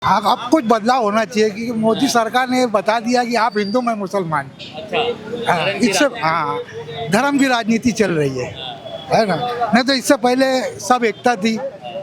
अब कुछ बदलाव होना चाहिए क्योंकि मोदी सरकार ने बता दिया कि आप हिंदू मैं मुसलमान। अच्छा, हाँ, धर्म की इससे राजनीति। हाँ धर्म की राजनीति चल रही है ना। नहीं तो इससे पहले सब एकता थी,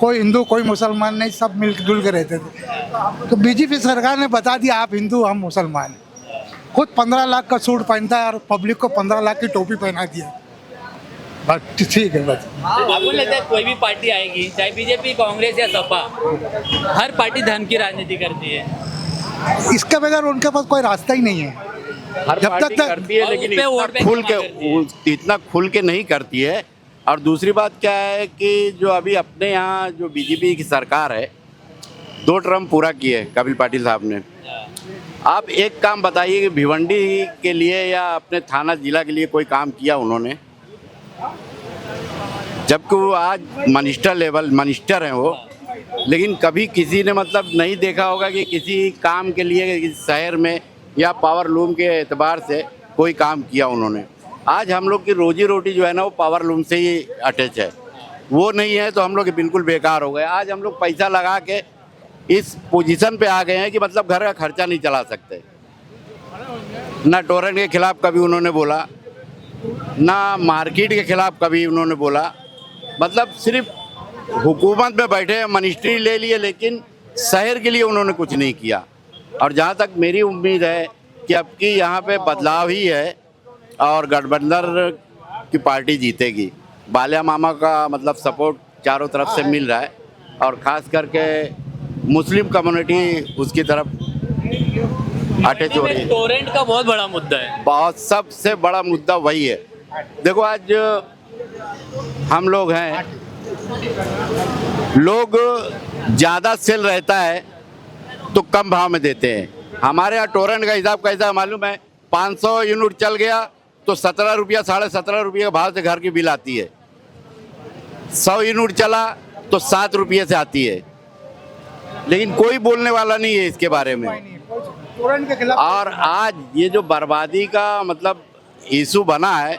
कोई हिंदू कोई मुसलमान नहीं, सब मिलजुल के रहते थे। तो बीजेपी सरकार ने बता दिया आप हिंदू हम मुसलमान। खुद 15 लाख का सूट पहनता है और पब्लिक को 15 लाख की टोपी पहना दिया। बस ठीक है बस। आपको लगता है कोई भी पार्टी आएगी, चाहे बीजेपी, कांग्रेस या सपा, हर पार्टी धर्म की राजनीति करती है। इसके बगैर उनके पास कोई रास्ता ही नहीं है। हर जब पार्टी तक करती है और लेकिन उस पे वोट बैंक इतना खुल के नहीं करती है। और दूसरी बात क्या है कि जो अभी अपने यहाँ जो बीजेपी की सरकार है, 2 टर्म पूरा किए कपिल पाटिल साहब ने। आप एक काम बताइए कि भिवंडी के लिए या अपने थाना जिला के लिए कोई काम किया उन्होंने? जबकि वो आज मिनिस्टर हैं वो, लेकिन कभी किसी ने मतलब नहीं देखा होगा कि किसी काम के लिए इस शहर में या पावर लूम के एतबार से कोई काम किया उन्होंने। आज हम लोग की रोजी रोटी जो है ना वो पावर लूम से ही अटैच है। वो नहीं है तो हम लोग बिल्कुल बेकार हो गए। आज हम लोग पैसा लगा के इस पोजीशन पे आ गए हैं कि मतलब घर का खर्चा नहीं चला सकते। ना टोरेंट के खिलाफ कभी उन्होंने बोला, ना मार्केट के खिलाफ कभी उन्होंने बोला। मतलब सिर्फ हुकूमत में बैठे मिनिस्ट्री ले लिए, लेकिन शहर के लिए उन्होंने कुछ नहीं किया। और जहाँ तक मेरी उम्मीद है कि अब की यहाँ पे बदलाव ही है और गठबंधन की पार्टी जीतेगी। बालिया मामा का मतलब सपोर्ट चारों तरफ से मिल रहा है और ख़ास करके मुस्लिम कम्युनिटी उसकी तरफ अटैच हो रही है। टोरेंट का बहुत बड़ा मुद्दा है। बहुत सबसे बड़ा मुद्दा वही है। देखो आज हम लोग हैं, लोग ज़्यादा सेल रहता है तो कम भाव में देते हैं। हमारे यहाँ टोरेंट का हिसाब कैसा है मालूम है? 500 यूनिट चल गया तो 17 रुपया 17.5 रुपये के भाव से घर की बिल आती है। 100 यूनिट चला तो 7 रुपये से आती है। लेकिन कोई बोलने वाला नहीं है इसके बारे में। और आज ये जो बर्बादी का मतलब इशू बना है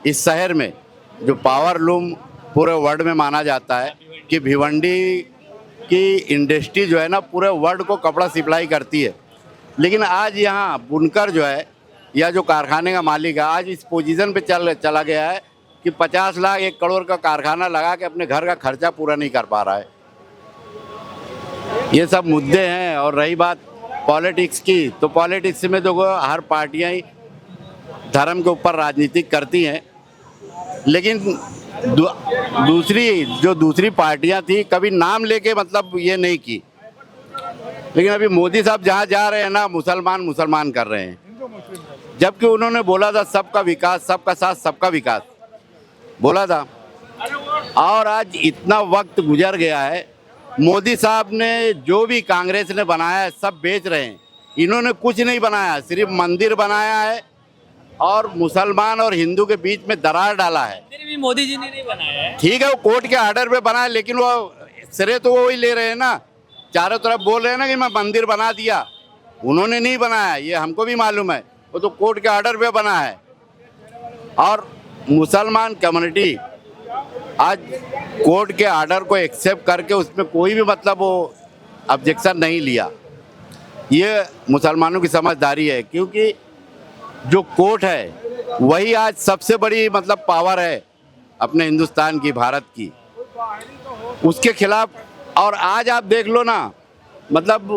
इस शहर में, जो पावर लूम पूरे वर्ल्ड में माना जाता है कि भिवंडी की इंडस्ट्री जो है ना पूरे वर्ल्ड को कपड़ा सप्लाई करती है। लेकिन आज यहाँ बुनकर जो है या जो कारखाने का मालिक है आज इस पोजीशन पे चला गया है कि 50 लाख 1 करोड़ का कारखाना लगा के अपने घर का खर्चा पूरा नहीं कर पा रहा है। ये सब मुद्दे हैं। और रही बात पॉलिटिक्स की, तो पॉलिटिक्स में देखो हर पार्टियां ही धर्म के ऊपर राजनीति करती हैं, लेकिन दूसरी पार्टियां थी कभी नाम लेके मतलब ये नहीं की। लेकिन अभी मोदी साहब जहां जा रहे हैं ना मुसलमान कर रहे हैं, जबकि उन्होंने बोला था सबका विकास, सबका साथ, सबका विकास बोला था। और आज इतना वक्त गुजर गया है, मोदी साहब ने जो भी कांग्रेस ने बनाया है सब बेच रहे हैं। इन्होंने कुछ नहीं बनाया, सिर्फ मंदिर बनाया है और मुसलमान और हिंदू के बीच में दरार डाला है। मंदिर भी मोदी जी ने नहीं बनाया है। ठीक है, वो कोर्ट के ऑर्डर पे बना है, लेकिन वो श्रेय तो वो ही ले रहे हैं ना। चारों तरफ बोल रहे हैं ना कि मैं मंदिर बना दिया, उन्होंने नहीं बनाया, ये हमको भी मालूम है। वो तो कोर्ट के ऑर्डर पे बना है। और मुसलमान कम्युनिटी आज कोर्ट के ऑर्डर को एक्सेप्ट करके उसमें कोई भी मतलब वो ऑब्जेक्शन नहीं लिया। ये मुसलमानों की समझदारी है, क्योंकि जो कोर्ट है वही आज सबसे बड़ी मतलब पावर है अपने हिंदुस्तान की, भारत की, उसके खिलाफ। और आज आप देख लो ना, मतलब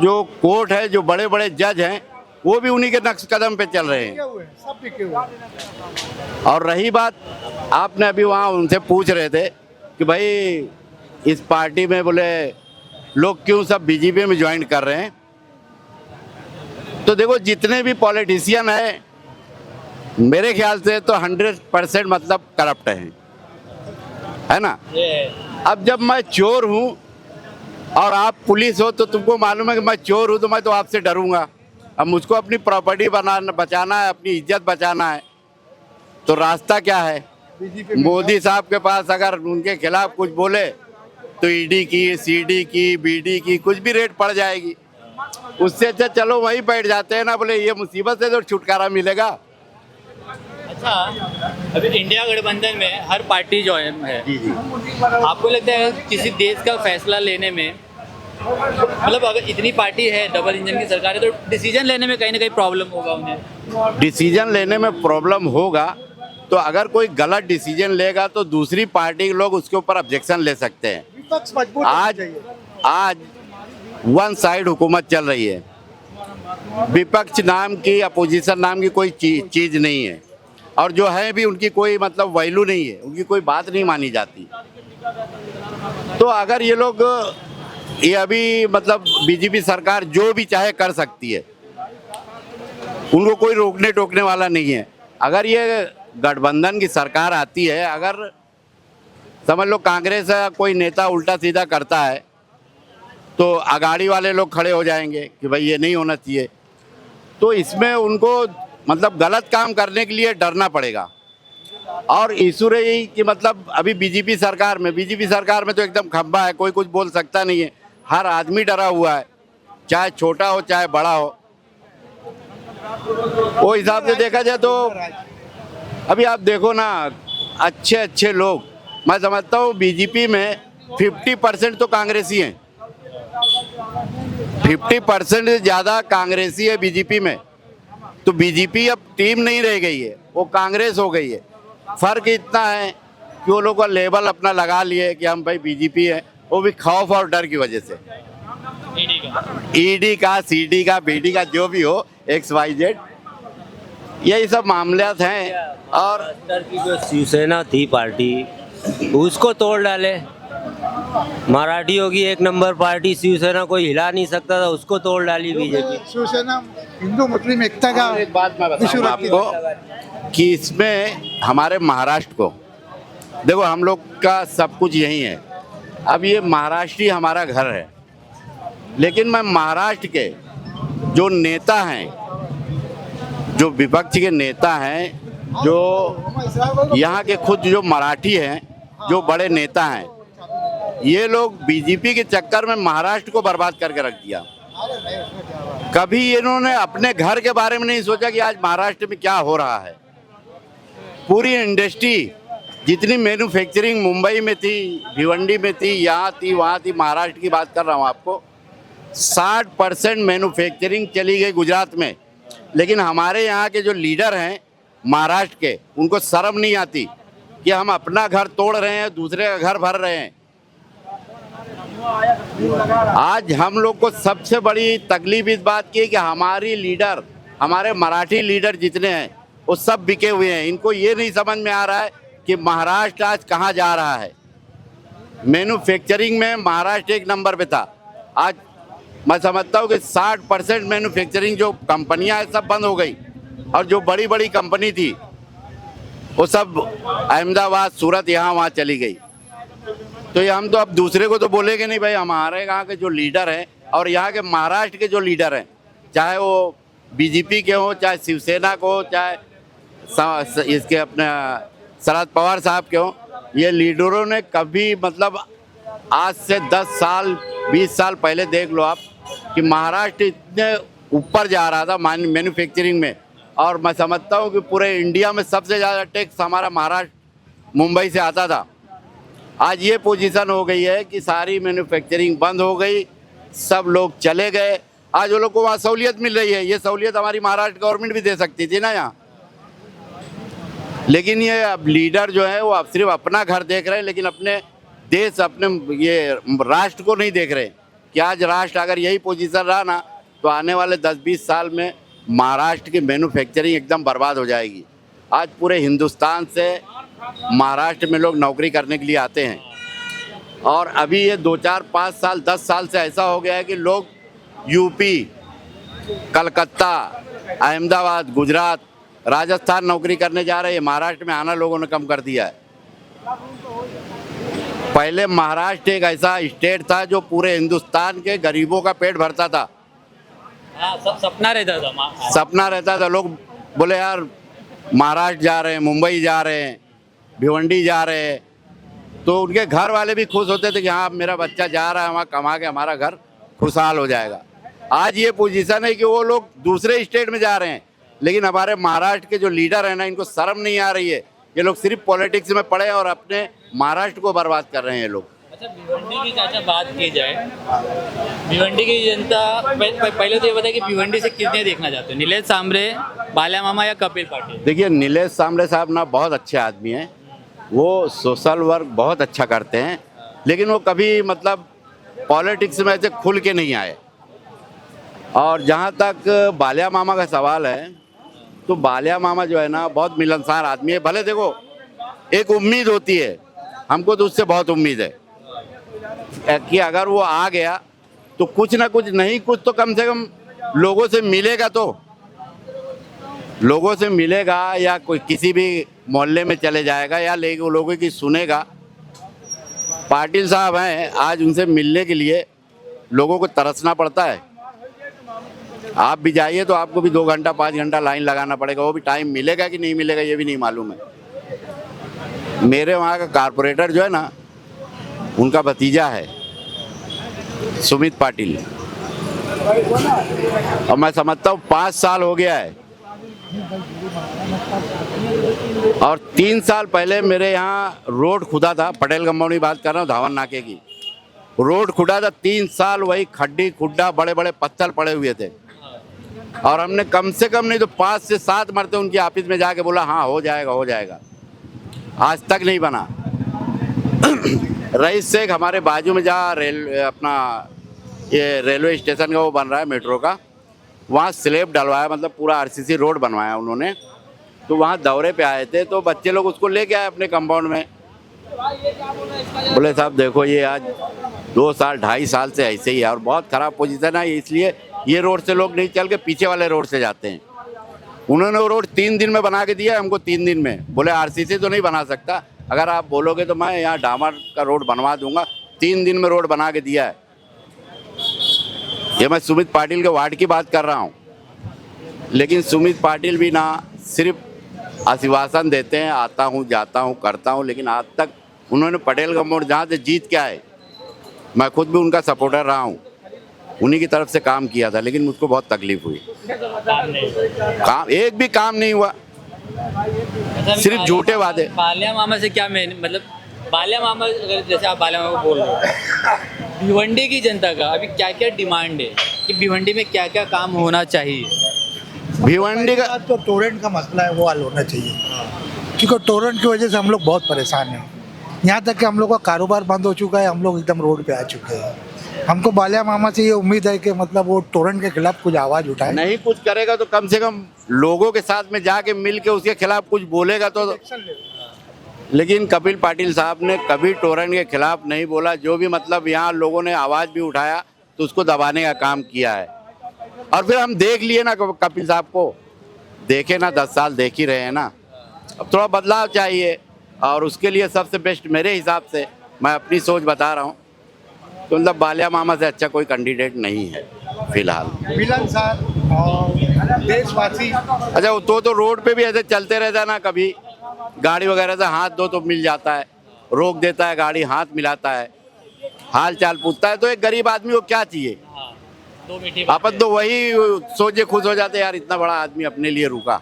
जो कोर्ट है, जो बड़े बड़े जज हैं, वो भी उन्हीं के नक्श कदम पे चल रहे हैं। और रही बात, आपने अभी वहाँ उनसे पूछ रहे थे कि भाई इस पार्टी में बोले लोग क्यों सब बीजेपी में ज्वाइन कर रहे हैं। तो देखो जितने भी पॉलिटिशियन हैं मेरे ख्याल से तो 100% मतलब करप्ट हैं, है ना। अब जब मैं चोर हूँ और आप पुलिस हो तो तुमको मालूम है कि मैं चोर हूँ, तो मैं तो आपसे डरूंगा। अब मुझको अपनी प्रॉपर्टी बचाना है, अपनी इज्जत बचाना है, तो रास्ता क्या है? मोदी साहब के पास अगर उनके खिलाफ कुछ बोले तो ईडी की, सीडी की, बीडी की कुछ भी रेट पड़ जाएगी। उससे अच्छा चलो वहीं बैठ जाते हैं ना, बोले ये मुसीबत से तो छुटकारा मिलेगा। अच्छा, अभी इंडिया गठबंधन में हर पार्टी जो है, जी जी। आपको लगता है किसी देश का फैसला लेने में मतलब अगर इतनी पार्टी है, डबल इंजन की सरकार है, तो डिसीजन लेने में कहीं ना कहीं प्रॉब्लम होगा उन्हें। डिसीजन लेने में प्रॉब्लम होगा, तो अगर कोई गलत डिसीजन लेगा तो दूसरी पार्टी के लोग उसके ऊपर ऑब्जेक्शन ले सकते हैं। विपक्ष मजबूत होना आज चाहिए। आज वन साइड हुकूमत चल रही है, विपक्ष नाम की, अपोजिशन नाम की कोई चीज नहीं है, और जो है भी उनकी कोई मतलब वैल्यू नहीं है, उनकी कोई बात नहीं मानी जाती। तो अगर ये लोग, ये अभी मतलब बीजेपी सरकार जो भी चाहे कर सकती है, उनको कोई रोकने टोकने वाला नहीं है। अगर ये गठबंधन की सरकार आती है, अगर समझ लो कांग्रेस का कोई नेता उल्टा सीधा करता है, तो अगाड़ी वाले लोग खड़े हो जाएंगे कि भाई ये नहीं होना चाहिए। तो इसमें उनको मतलब गलत काम करने के लिए डरना पड़ेगा। और इशू रही कि मतलब अभी बीजेपी सरकार में तो एकदम खंबा है, कोई कुछ बोल सकता नहीं है, हर आदमी डरा हुआ है, चाहे छोटा हो चाहे बड़ा हो। वो हिसाब से देखा जाए तो अभी आप देखो ना, अच्छे अच्छे लोग, मैं समझता हूँ बीजेपी में 50% तो कांग्रेसी हैं, 50% से ज़्यादा कांग्रेसी है बीजेपी में। तो बीजेपी अब टीम नहीं रह गई है, वो कांग्रेस हो गई है। फर्क इतना है कि वो लोग का लेबल अपना लगा लिए कि हम भाई बीजेपी है, वो भी खौफ और डर की वजह से। ईडी का, सीडी का, बीडी का, जो भी हो, XYZ, यही सब मामलात हैं। और अंदर की जो शिवसेना थी पार्टी, उसको तोड़ डाले। मराठियों की एक नंबर पार्टी शिवसेना कोई हिला नहीं सकता था, उसको तोड़ डाली बीजेपी। शिवसेना हिंदू मुस्लिम एकता का एक बात मैं इशू बताऊं रखती आपको कि इसमें हमारे महाराष्ट्र को देखो, हम लोग का सब कुछ यही है। अब ये महाराष्ट्र ही हमारा घर है, लेकिन मैं महाराष्ट्र के जो नेता हैं, जो विपक्ष के नेता हैं, जो यहाँ के खुद जो मराठी हैं, जो बड़े नेता हैं, ये लोग बीजेपी के चक्कर में महाराष्ट्र को बर्बाद करके रख दिया। कभी इन्होंने अपने घर के बारे में नहीं सोचा कि आज महाराष्ट्र में क्या हो रहा है। पूरी इंडस्ट्री जितनी मैन्युफैक्चरिंग मुंबई में थी, भिवंडी में थी, यहाँ थी, वहाँ थी, महाराष्ट्र की बात कर रहा हूँ आपको, 60% मैन्युफैक्चरिंग चली गई गुजरात में। लेकिन हमारे यहाँ के जो लीडर हैं महाराष्ट्र के, उनको शर्म नहीं आती कि हम अपना घर तोड़ रहे हैं, दूसरे का घर भर रहे हैं। आज हम लोग को सबसे बड़ी तकलीफ इस बात की है कि हमारी लीडर, हमारे मराठी लीडर जितने हैं, वो सब बिके हुए हैं। इनको ये नहीं समझ में आ रहा है कि महाराष्ट्र आज कहाँ जा रहा है। मैन्युफैक्चरिंग में महाराष्ट्र एक नंबर पे था, आज मैं समझता हूँ कि 60% मैन्युफैक्चरिंग जो कंपनियां हैं सब बंद हो गई, और जो बड़ी बड़ी कंपनी थी वो सब अहमदाबाद, सूरत, यहाँ वहाँ चली गई। तो ये हम तो अब दूसरे को तो बोलेंगे नहीं भाई, हमारे यहाँ के जो लीडर हैं और यहाँ के महाराष्ट्र के जो लीडर हैं, चाहे वो बीजेपी के हों, चाहे शिवसेना को हो, चाहे इसके अपने शरद पवार साहब के हों, ये लीडरों ने कभी मतलब आज से 10 साल 20 साल पहले देख लो आप कि महाराष्ट्र इतने ऊपर जा रहा था मैन्युफैक्चरिंग में, और मैं समझता हूँ कि पूरे इंडिया में सबसे ज़्यादा टैक्स हमारा महाराष्ट्र मुंबई से आता था। आज ये पोजीशन हो गई है कि सारी मैन्युफैक्चरिंग बंद हो गई, सब लोग चले गए। आज वो लोग को वहाँ सहूलियत मिल रही है, ये सहूलियत हमारी महाराष्ट्र गवर्नमेंट भी दे सकती थी ना यहाँ। लेकिन ये अब लीडर जो है वो अब सिर्फ अपना घर देख रहे हैं, लेकिन अपने देश, अपने ये राष्ट्र को नहीं देख रहे कि आज राष्ट्र अगर यही पोजीशन रहा ना, तो आने वाले 10-20 साल में महाराष्ट्र की मैन्युफैक्चरिंग एकदम बर्बाद हो जाएगी। आज पूरे हिंदुस्तान से महाराष्ट्र में लोग नौकरी करने के लिए आते हैं, और अभी ये 2-4-5 साल 10 साल से ऐसा हो गया है कि लोग यूपी, कलकत्ता, अहमदाबाद, गुजरात, राजस्थान नौकरी करने जा रहे हैं। महाराष्ट्र में आना लोगों ने कम कर दिया है। पहले महाराष्ट्र एक ऐसा स्टेट था जो पूरे हिंदुस्तान के गरीबों का पेट भरता था। सपना रहता था, सपना रहता था। लोग बोले यार महाराष्ट्र जा रहे हैं, मुंबई जा रहे हैं, भिवंडी जा रहे हैं, तो उनके घर वाले भी खुश होते थे कि हाँ मेरा बच्चा जा रहा है, वहाँ कमा के हमारा घर खुशहाल हो जाएगा। आज ये पोजीशन है कि वो लोग दूसरे स्टेट में जा रहे हैं, लेकिन हमारे महाराष्ट्र के जो लीडर हैं ना, इनको शर्म नहीं आ रही है। ये लोग सिर्फ पॉलिटिक्स में पड़े और अपने महाराष्ट्र को बर्बाद कर रहे हैं ये लोग। अच्छा भिवंडी की चाचा बात की जाए, भिवंडी की जनता पहले तो ये बताए कि भिवंडी से कितने देखना चाहते हो, नीलेश सांबरे, बाल्या मामा या कपिल पाटिल? देखिए नीलेश सांबरे साहब ना बहुत अच्छे आदमी हैं, वो सोशल वर्क बहुत अच्छा करते हैं, लेकिन वो कभी मतलब पॉलिटिक्स में ऐसे खुल के नहीं आए। और जहाँ तक बाल्या मामा का सवाल है, तो बाल्या मामा जो है ना बहुत मिलनसार आदमी है। भले देखो एक उम्मीद होती है, हमको तो उससे बहुत उम्मीद है कि अगर वो आ गया तो कुछ ना कुछ नहीं कुछ तो कम से कम लोगों से मिलेगा, तो लोगों से मिलेगा या कोई किसी भी मोहल्ले में चले जाएगा या लोगों की सुनेगा। पाटिल साहब हैं, आज उनसे मिलने के लिए लोगों को तरसना पड़ता है। आप भी जाइए तो आपको भी 2 घंटा 5 घंटा लाइन लगाना पड़ेगा, वो भी टाइम मिलेगा कि नहीं मिलेगा ये भी नहीं मालूम है। मेरे वहाँ का कारपोरेटर जो है ना, उनका भतीजा है सुमित पाटिल, और मैं समझता हूँ 5 साल हो गया है। और 3 साल पहले मेरे यहाँ रोड खुदा था, पटेल कंपाउंड की बात कर रहा हूँ, धावन नाके की रोड खुदा था। 3 साल वही खड्डी खुड्डा बड़े बड़े पत्थर पड़े हुए थे, और हमने कम से कम नहीं तो 5 से 7 मरते उनकी ऑफिस में जाके बोला हाँ हो जाएगा हो जाएगा, आज तक नहीं बना। रईस शेख हमारे बाजू में जहाँ अपना ये रेलवे स्टेशन का वो बन रहा है मेट्रो का, वहाँ स्लैब डलवाया, मतलब पूरा आरसीसी रोड बनवाया उन्होंने। तो वहाँ दौरे पे आए थे, तो बच्चे लोग उसको लेके आए अपने कंपाउंड में। बोले साहब देखो ये आज 2 साल 2.5 साल से ऐसे ही है, और बहुत ख़राब पोजीशन है, इसलिए ये रोड से लोग नहीं चल के पीछे वाले रोड से जाते हैं। उन्होंने वो रोड 3 दिन में बना के दिया हमको, 3 दिन में। बोले आरसीसी तो नहीं बना सकता, अगर आप बोलोगे तो मैं यहाँ डामर का रोड बनवा दूंगा। 3 दिन में रोड बना के दिया है। ये मैं सुमित पाटिल के वार्ड की बात कर रहा हूँ, लेकिन सुमित पाटिल भी ना सिर्फ आश्वासन देते हैं, आता हूँ जाता हूँ करता हूँ, लेकिन आज तक उन्होंने पटेल कंपाउंड जहाँ से जीत के आए, मैं खुद भी उनका सपोर्टर रहा हूँ, उन्हीं की तरफ से काम किया था, लेकिन मुझको बहुत तकलीफ हुई। काम एक भी काम नहीं हुआ, सिर्फ झूठे वादे। बाल्या मामा से क्या मतलब बाल्या मामा, अगर जैसे आप बाल्या मामा को बोल रहे हो, भिवंडी की जनता का अभी क्या क्या डिमांड है कि भिवंडी में क्या क्या काम होना चाहिए? भिवंडी का तो टोरेंट का मसला है, वो हल होना चाहिए, क्योंकि टोरेंट की वजह से हम लोग बहुत परेशान हैं। यहाँ तक कि हम लोग का कारोबार बंद हो चुका है, हम लोग एकदम रोड पे आ चुके हैं। हमको बाल्या मामा से ये उम्मीद है कि मतलब वो टोरेंट के खिलाफ कुछ आवाज़ उठाए। नहीं कुछ करेगा तो कम से कम लोगों के साथ में जाके मिल के उसके खिलाफ कुछ बोलेगा तो। लेकिन कपिल पाटिल साहब ने कभी टोरेंट के खिलाफ नहीं बोला, जो भी मतलब यहाँ लोगों ने आवाज़ भी उठाया तो उसको दबाने का काम किया है। और फिर हम देख लिए ना कपिल साहब को, देखे ना 10 साल देख ही रहे हैं ना, अब थोड़ा बदलाव चाहिए। और उसके लिए सबसे बेस्ट मेरे हिसाब से, मैं अपनी सोच बता रहा हूँ, तो मतलब बाल्या मामा से अच्छा कोई कैंडिडेट नहीं है फिलहाल। मिलनसार और देशवासी। अच्छा वो तो रोड पे भी ऐसे चलते रहता है ना, कभी गाड़ी वगैरह से हाथ दो तो मिल जाता है, रोक देता है गाड़ी, हाथ मिलाता है, हाल चाल पूछता है। तो एक गरीब आदमी को क्या चाहिए? अपन तो वही सोचे खुश हो जाते यार, इतना बड़ा आदमी अपने लिए रुका।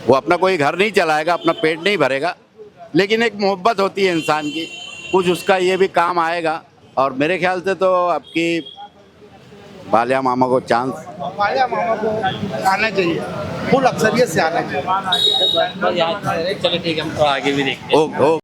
वो अपना कोई घर नहीं चलाएगा, अपना पेट नहीं भरेगा, लेकिन एक मोहब्बत होती है इंसान की, कुछ उसका ये भी काम आएगा। और मेरे ख्याल से तो आपकी बाल्या मामा को चांस, बाल्या मामा को आना चाहिए, फुल अक्सरियत से आना चाहिए। चलो ठीक है, हम तो आगे भी देखते हैं। ओ